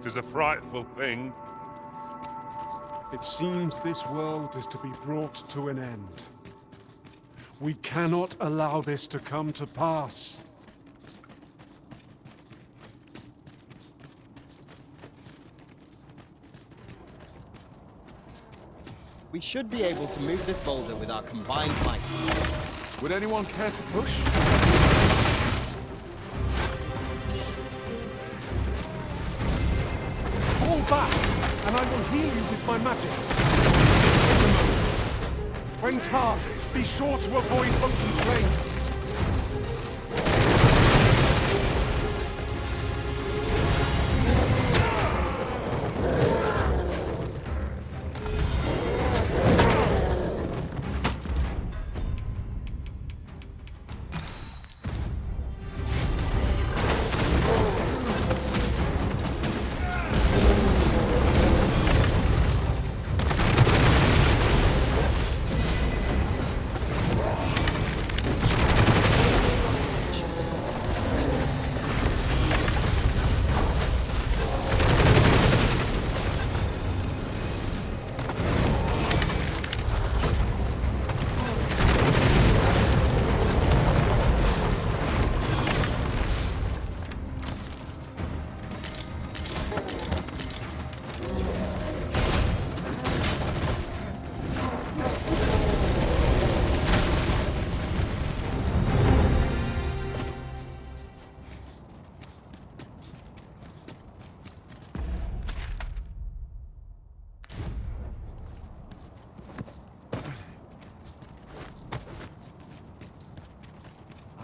'Tis a frightful thing. It seems this world is to be brought to an end. We cannot allow this to come to pass. We should be able to move this boulder with our combined might. Would anyone care to push? Fall back, and I will heal you with my magics. When tart, be sure to avoid open flame.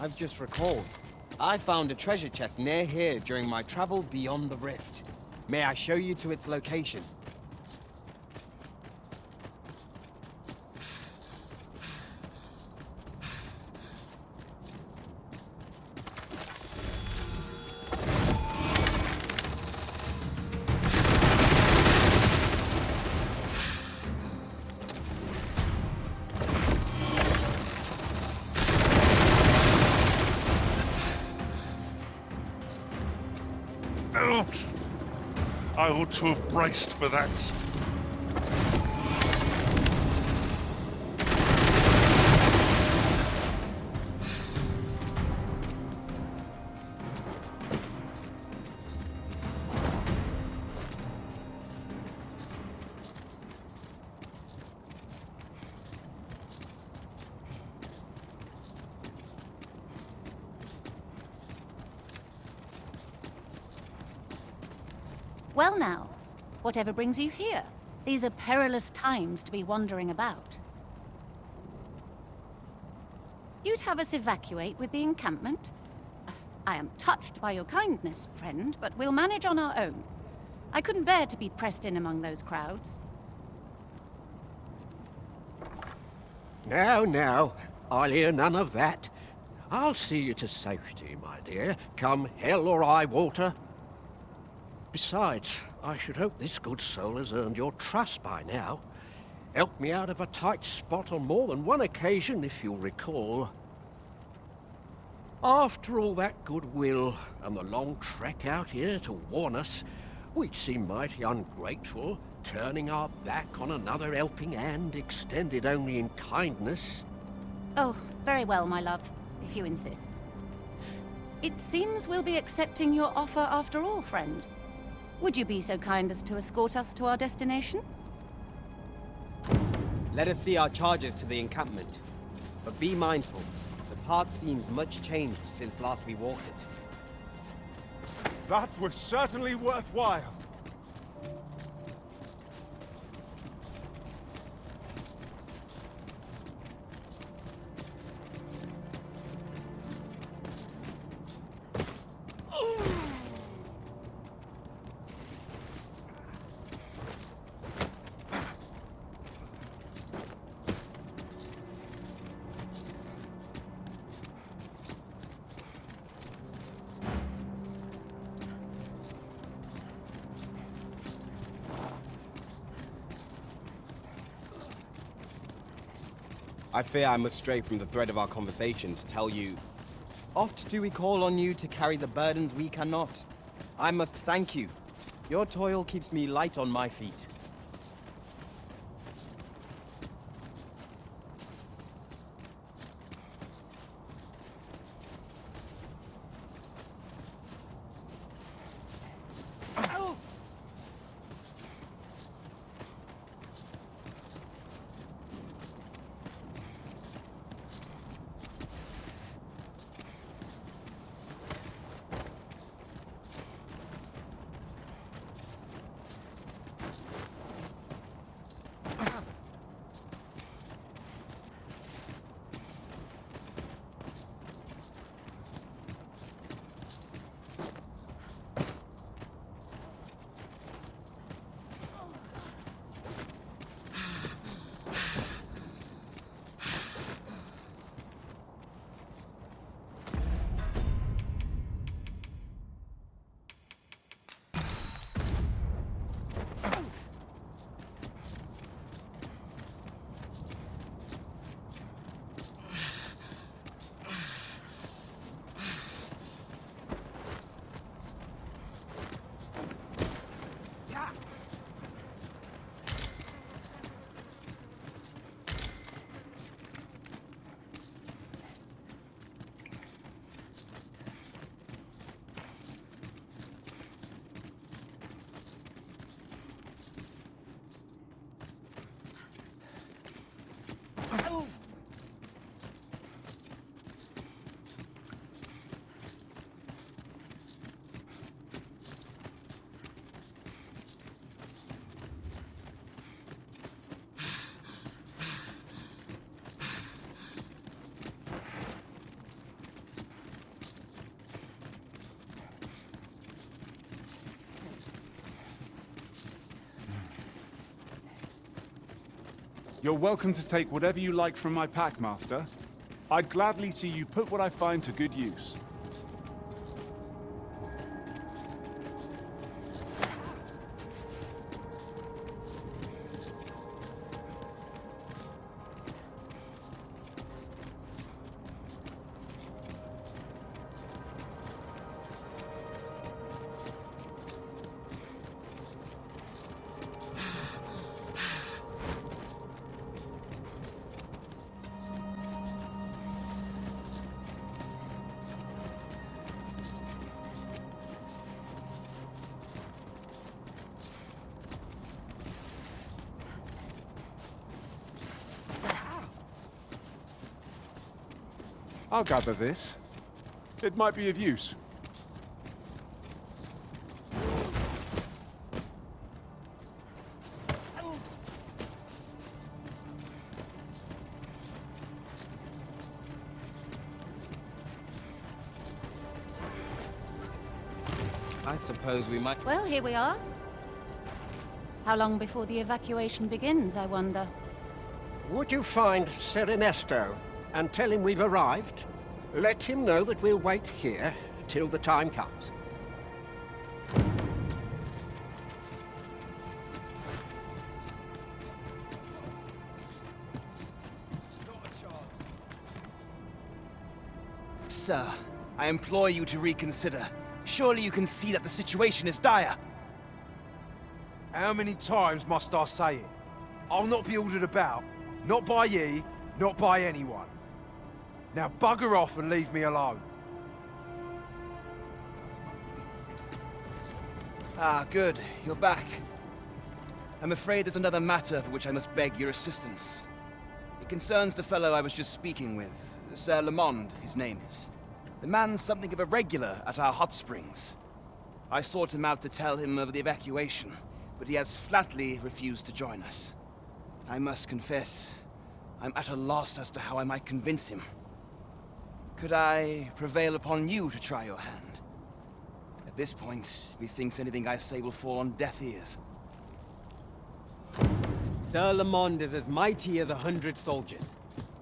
I've just recalled. I found a treasure chest near here during my travels beyond the rift. May I show you to its location? I ought to have braced for that. Well now, whatever brings you here? These are perilous times to be wandering about. You'd have us evacuate with the encampment? I am touched by your kindness, friend, but we'll manage on our own. I couldn't bear to be pressed in among those crowds. Now, I'll hear none of that. I'll see you to safety, my dear, come hell or high water. Besides, I should hope this good soul has earned your trust by now. Helped me out of a tight spot on more than one occasion, if you'll recall. After all that goodwill and the long trek out here to warn us, we'd seem mighty ungrateful, turning our back on another helping hand extended only in kindness. Oh, very well, my love, if you insist. It seems we'll be accepting your offer after all, friend. Would you be so kind as to escort us to our destination? Let us see our charges to the encampment. But be mindful, the path seems much changed since last we walked it. That was certainly worthwhile. I fear I must stray from the thread of our conversation to tell you, oft do we call on you to carry the burdens we cannot. I must thank you. Your toil keeps me light on my feet. You're welcome to take whatever you like from my pack, Master. I'd gladly see you put what I find to good use. I'll gather this. It might be of use. I suppose we might... Well, here we are. How long before the evacuation begins, I wonder? Would you find Ser Ernesto and tell him we've arrived? Let him know that we'll wait here till the time comes. Sir, I implore you to reconsider. Surely you can see that the situation is dire. How many times must I say it? I'll not be ordered about. Not by ye, not by anyone. Now bugger off and leave me alone. Ah, good. You're back. I'm afraid there's another matter for which I must beg your assistance. It concerns the fellow I was just speaking with. Sir Lamond, his name is. The man's something of a regular at our hot springs. I sought him out to tell him of the evacuation, but he has flatly refused to join us. I must confess, I'm at a loss as to how I might convince him. Could I prevail upon you to try your hand? At this point, methinks anything I say will fall on deaf ears. Sir Lamond is as mighty as 100 soldiers.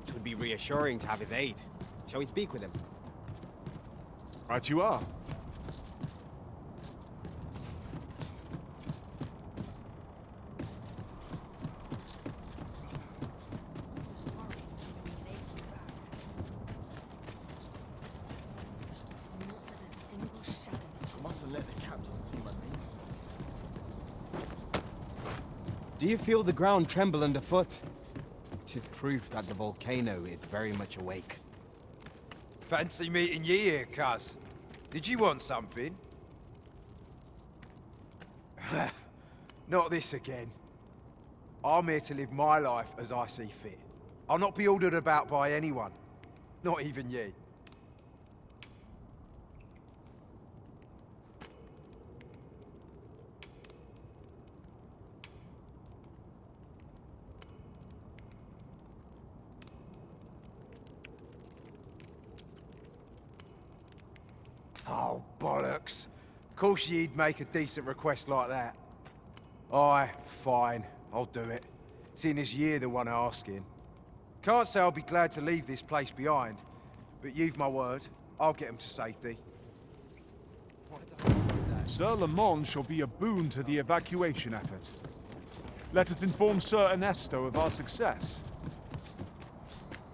It would be reassuring to have his aid. Shall we speak with him? Right you are. I mustn't let the captain see my name. Do you feel the ground tremble underfoot? 'Tis proof that the volcano is very much awake. Fancy meeting ye here, cuz. Did you want something? Not this again. I'm here to live my life as I see fit. I'll not be ordered about by anyone. Not even ye. Oh, bollocks. Of course you'd make a decent request like that. Aye, fine. I'll do it. Seeing as you're the one asking. Can't say I'll be glad to leave this place behind, but you've my word. I'll get them to safety. Sir Lamont shall be a boon to the evacuation effort. Let us inform Sir Ernesto of our success.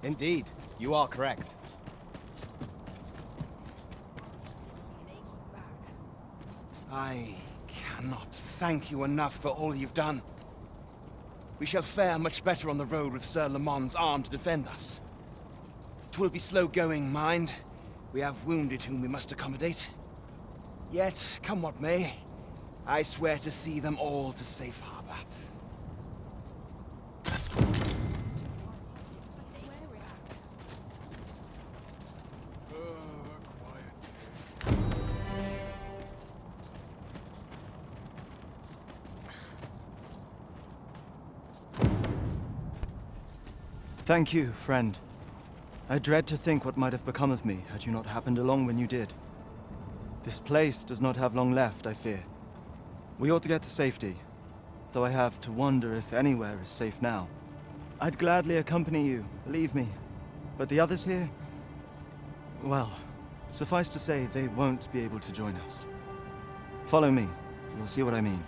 Indeed, you are correct. I cannot thank you enough for all you've done. We shall fare much better on the road with Sir Lamont's arm to defend us. 'Twill be slow going, mind. We have wounded whom we must accommodate. Yet, come what may, I swear to see them all to safe harbor. Thank you, friend. I dread to think what might have become of me had you not happened along when you did. This place does not have long left, I fear. We ought to get to safety, though I have to wonder if anywhere is safe now. I'd gladly accompany you, believe me. But the others here? Well, suffice to say, they won't be able to join us. Follow me. You'll see what I mean.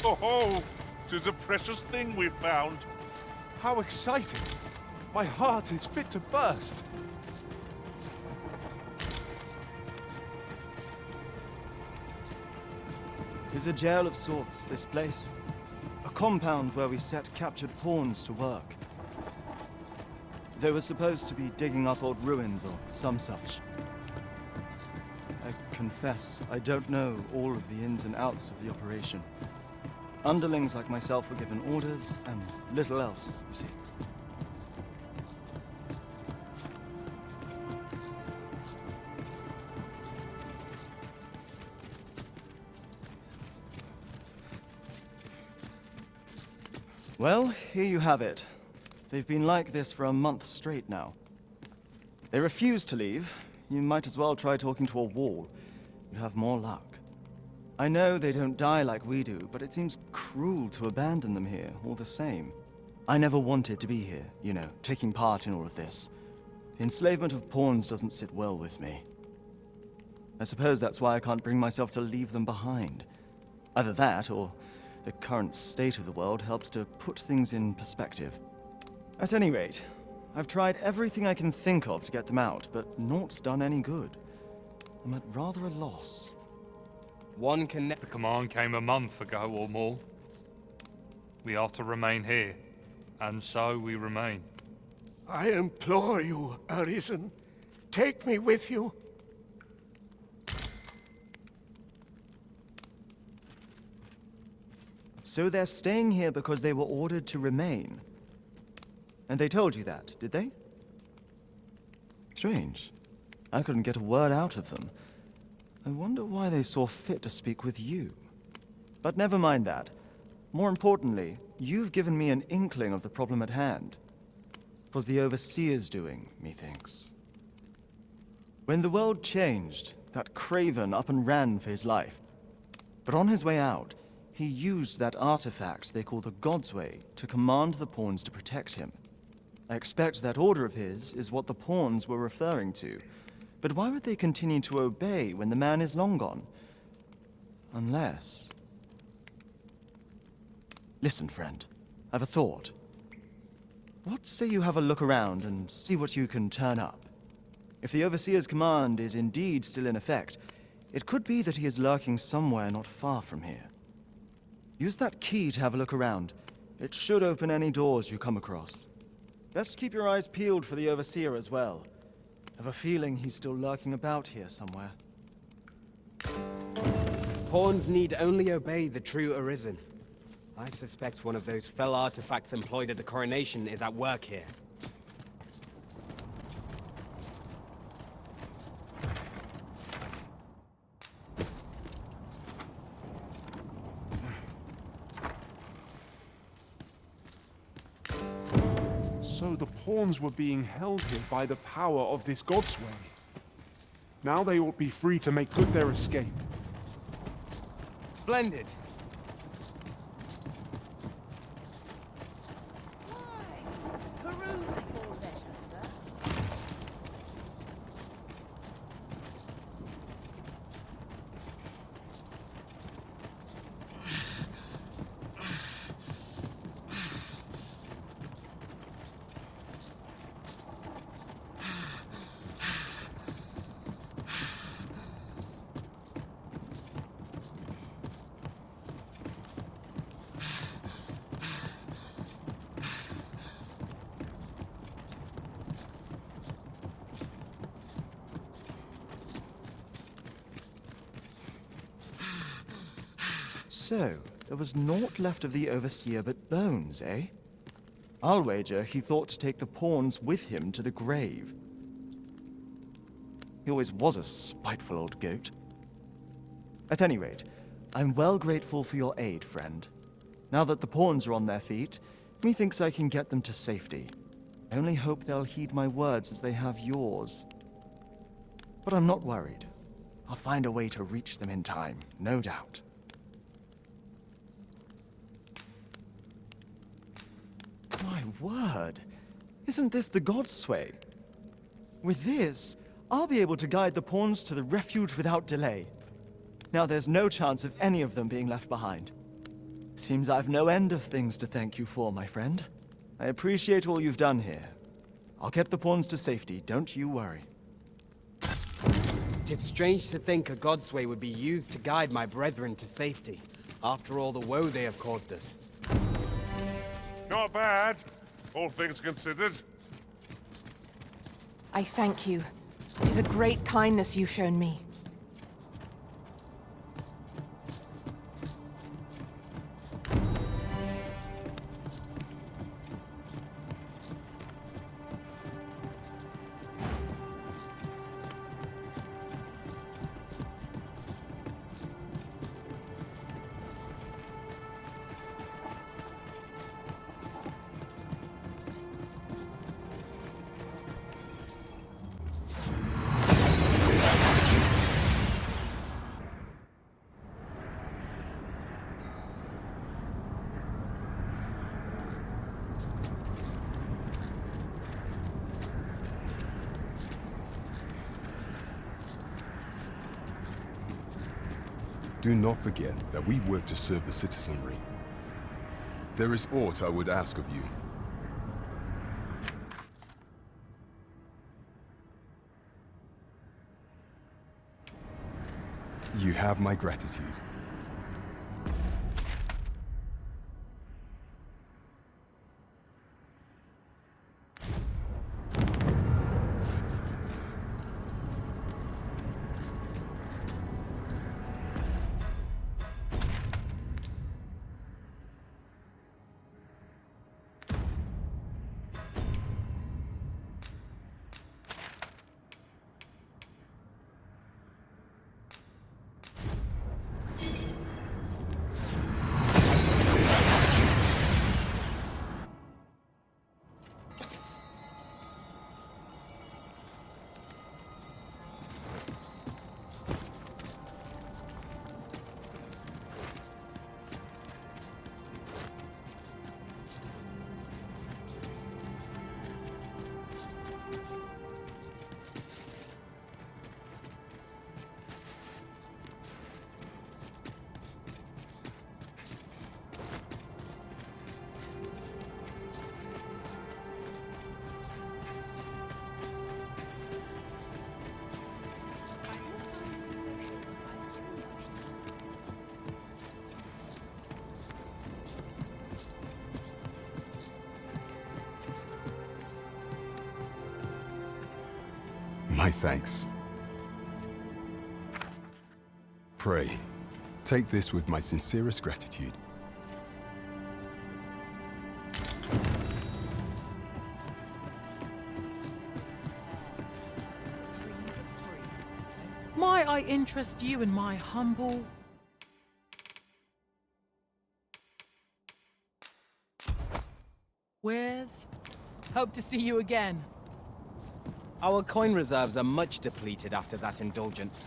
Oh ho! 'Tis a precious thing we've found. How exciting! My heart is fit to burst. Tis a jail of sorts, this place. A compound where we set captured pawns to work. They were supposed to be digging up old ruins or some such. I confess, I don't know all of the ins and outs of the operation. Underlings like myself were given orders, and little else, you see. Well, here you have it. They've been like this for a month straight now. They refuse to leave. You might as well try talking to a wall. You'd have more luck. I know they don't die like we do, but it seems cruel to abandon them here, all the same. I never wanted to be here, you know, taking part in all of this. The enslavement of pawns doesn't sit well with me. I suppose that's why I can't bring myself to leave them behind. Either that, or the current state of the world helps to put things in perspective. At any rate, I've tried everything I can think of to get them out, but naught's done any good. I'm at rather a loss. One can The command came a month ago or more. We are to remain here, and so we remain. I implore you, Arisen. Take me with you. So they're staying here because they were ordered to remain. And they told you that, did they? Strange. I couldn't get a word out of them. I wonder why they saw fit to speak with you. But never mind that. More importantly, you've given me an inkling of the problem at hand. 'Twas the Overseer's doing, methinks. When the world changed, that craven up and ran for his life. But on his way out, he used that artifact they call the God's Way to command the pawns to protect him. I expect that order of his is what the pawns were referring to. But why would they continue to obey when the man is long gone? Unless... Listen, friend. I've a thought. What say you have a look around and see what you can turn up? If the Overseer's command is indeed still in effect, it could be that he is lurking somewhere not far from here. Use that key to have a look around. It should open any doors you come across. Best keep your eyes peeled for the Overseer as well. I have a feeling he's still lurking about here somewhere. Pawns need only obey the true Arisen. I suspect one of those fell artifacts employed at the coronation is at work here. So the pawns were being held here by the power of this godsway. Now they ought be free to make good their escape. Splendid. Perusing your leisure, sir. So, there was naught left of the Overseer but bones, eh? I'll wager he thought to take the pawns with him to the grave. He always was a spiteful old goat. At any rate, I'm well grateful for your aid, friend. Now that the pawns are on their feet, methinks I can get them to safety. I only hope they'll heed my words as they have yours. But I'm not worried. I'll find a way to reach them in time, no doubt. My word! Isn't this the Godsway? With this, I'll be able to guide the pawns to the refuge without delay. Now there's no chance of any of them being left behind. Seems I've no end of things to thank you for, my friend. I appreciate all you've done here. I'll get the pawns to safety, don't you worry. 'Tis strange to think a Godsway would be used to guide my brethren to safety, after all the woe they have caused us. Not bad, all things considered. I thank you. 'Tis a great kindness you've shown me. Do not forget that we work to serve the citizenry. There is aught I would ask of you. You have my gratitude. My thanks. Pray, take this with my sincerest gratitude. Might I interest you in my humble... wares? Hope to see you again. Our coin reserves are much depleted after that indulgence.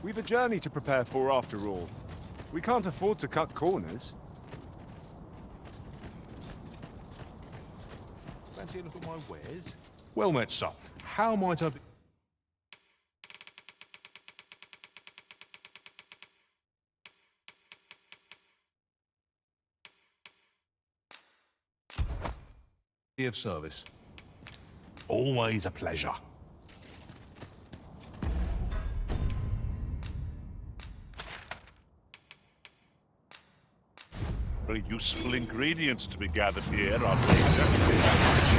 We've a journey to prepare for after all. We can't afford to cut corners. Fancy a look at my wares? Well met, sir. How might I be... of service? Always a pleasure. Very useful ingredients to be gathered here, aren't they?